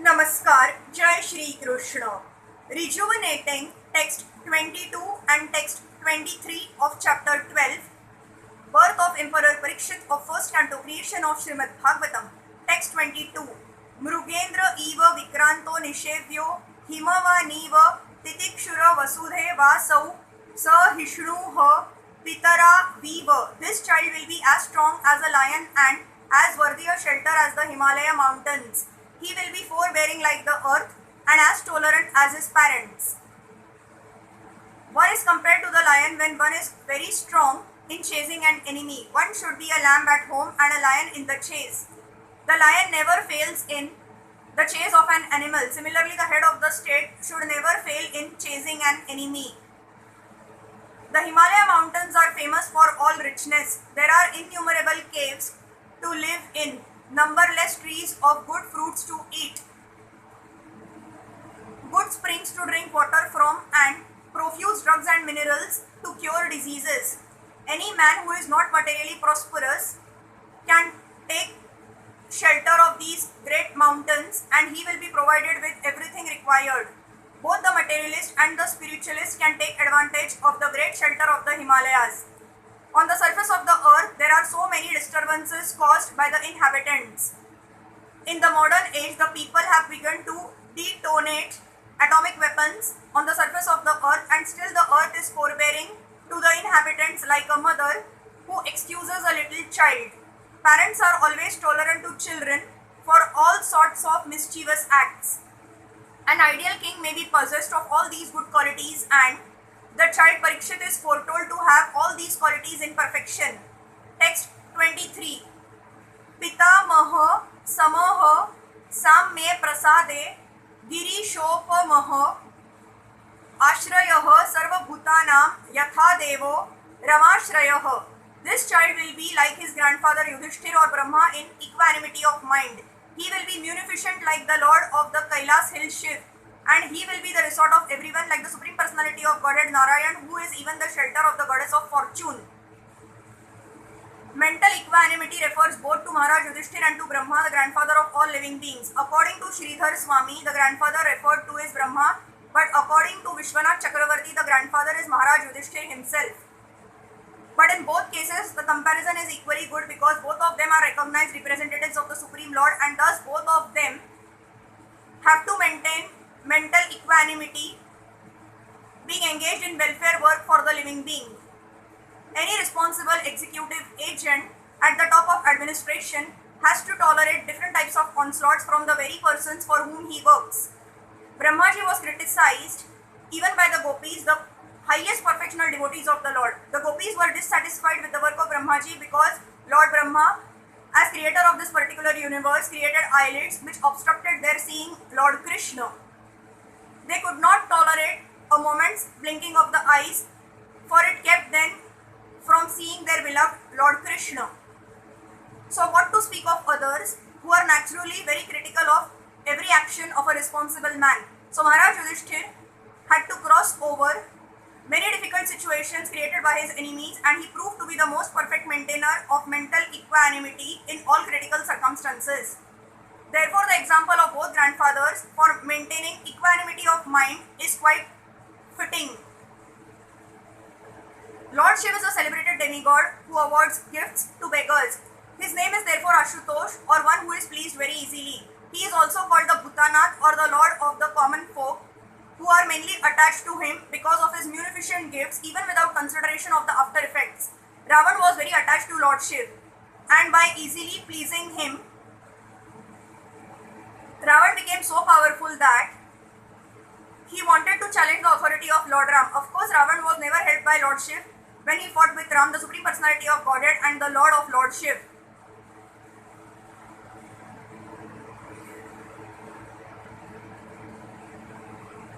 Namaskar, Jai Shri Krishna. Rejuvenating text 22 and text 23 of chapter 12, Birth of Emperor Pariksit of first canto, creation of Srimad Bhagavatam. Text 22. Mrugendra eva vikranto nishevyo himava niva titikshura Vasudevaya sa hishnuha pitara viva. This child will be as strong as a lion and as worthy a shelter as the Himalaya mountains. He will be forbearing like the earth and as tolerant as his parents. One is compared to the lion when one is very strong in chasing an enemy. One should be a lamb at home and a lion in the chase. The lion never fails in the chase of an animal. Similarly, the head of the state should never fail in chasing an enemy. The Himalaya mountains are famous for all richness. There are innumerable caves to live in, numberless trees of good fruits to eat, good springs to drink water from, and profuse drugs and minerals to cure diseases. Any man who is not materially prosperous can take shelter of these great mountains and he will be provided with everything required. Both the materialist and the spiritualist can take advantage of the great shelter of the Himalayas. On the surface of the earth, there are so many disturbances caused by the inhabitants. In the modern age, the people have begun to detonate atomic weapons on the surface of the earth, and still the earth is forbearing to the inhabitants like a mother who excuses a little child. Parents are always tolerant to children for all sorts of mischievous acts. An ideal king may be possessed of all these good qualities, and the child Pariksit is foretold to have all these qualities in perfection. Text 23. Pita maha samaha sam me prasade girishopamaha ashrayah sarva bhutanam yatha devo ramashrayah. This child will be like his grandfather Yudhishthir or Brahma in equanimity of mind. He will be munificent like the Lord of the Kailas hill Shri, and he will be the resort of everyone like the Supreme Personality of Godhead Narayana, who is even the shelter of the Goddess of Fortune. Mental equanimity refers both to Maharaj Yudhishthir and to Brahma, the grandfather of all living beings. According to Sridhar Swami, the grandfather referred to is Brahma, but according to Vishwanath Chakravarti, the grandfather is Maharaj Yudhishthir himself. But in both cases, the comparison is equally good because both of them are recognized representatives of the Supreme Lord, and thus both of them have to maintain mental equanimity, being engaged in welfare work for the living being. Any responsible executive agent at the top of administration has to tolerate different types of onslaughts from the very persons for whom he works. Brahmaji was criticized even by the gopis, the highest perfectional devotees of the Lord. The gopis were dissatisfied with the work of Brahmaji because Lord Brahma, as creator of this particular universe, created eyelids which obstructed their seeing Lord Krishna. They could not tolerate a moment's blinking of the eyes, for it kept them from seeing their beloved Lord Krishna. So what to speak of others who are naturally very critical of every action of a responsible man. So Maharaj Yudhishthir had to cross over many difficult situations created by his enemies, and he proved to be the most perfect maintainer of mental equanimity in all critical circumstances. Therefore, the example of both grandfathers for maintaining equanimity of mind is quite fitting. Lord Shiva is a celebrated demigod who awards gifts to beggars. His name is therefore Ashutosh, or one who is pleased very easily. He is also called the Bhutanath, or the Lord of the common folk, who are mainly attached to him because of his munificent gifts, even without consideration of the after effects. Ravan was very attached to Lord Shiv, and by easily pleasing him, Ravan became so powerful that he wanted to challenge the authority of Lord Ram. Of course, Ravan was never helped by Lord Shiv when he fought with Ram, the Supreme Personality of Godhead and the Lord of Lord Shiv.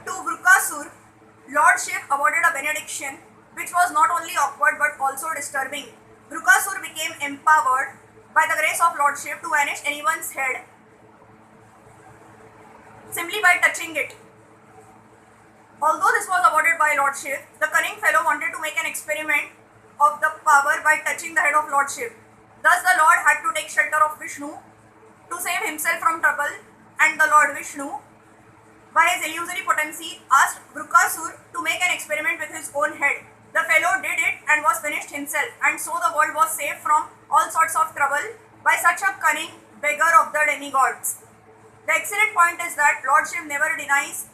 To Vrukasur, Lord Shiv awarded a benediction which was not only awkward but also disturbing. Vrukasur became empowered by the grace of Lord Shiv to vanish anyone's head simply by touching it. Although this was awarded by Lord Shiv, the cunning fellow wanted to make an experiment of the power by touching the head of Lord Shiv. Thus the Lord had to take shelter of Vishnu to save himself from trouble, and the Lord Vishnu, by his illusory potency, asked Vrukasur to make an experiment with his own head. The fellow did it and was finished himself, and so the world was saved from all sorts of trouble by such a cunning beggar of the demigods. The excellent point is that Lord Shiv never denies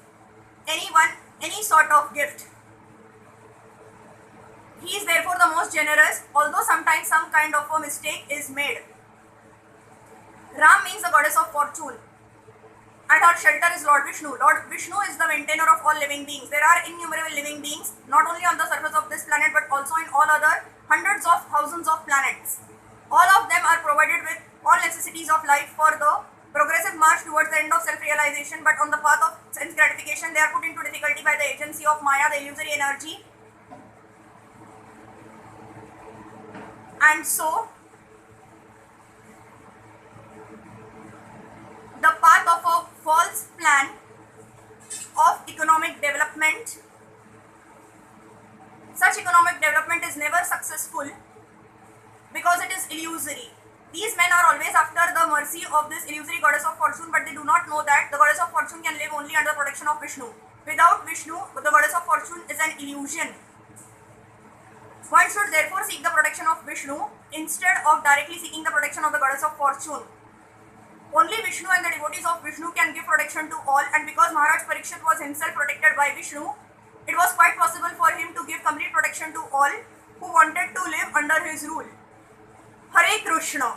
anyone any sort of gift. He is therefore the most generous, although sometimes some kind of a mistake is made. Ram means the goddess of fortune, and her shelter is Lord Vishnu. Lord Vishnu is the maintainer of all living beings. There are innumerable living beings, not only on the surface of this planet, but also in all other hundreds of thousands of planets. All of them are provided with all necessities of life for the progressive march towards the end of self-realization, but on the path of sense gratification, they are put into difficulty by the agency of Maya, the illusory energy. And so, the path of a false plan of economic development, such economic development is never successful because it is illusory. These men are always after the mercy of this illusory goddess of fortune, but they do not know that the goddess of fortune can live only under the protection of Vishnu. Without Vishnu, the goddess of fortune is an illusion. One should therefore seek the protection of Vishnu instead of directly seeking the protection of the goddess of fortune. Only Vishnu and the devotees of Vishnu can give protection to all, and because Maharaj Pariksit was himself protected by Vishnu, it was quite possible for him to give complete protection to all who wanted to live under his rule. Hare Krishna.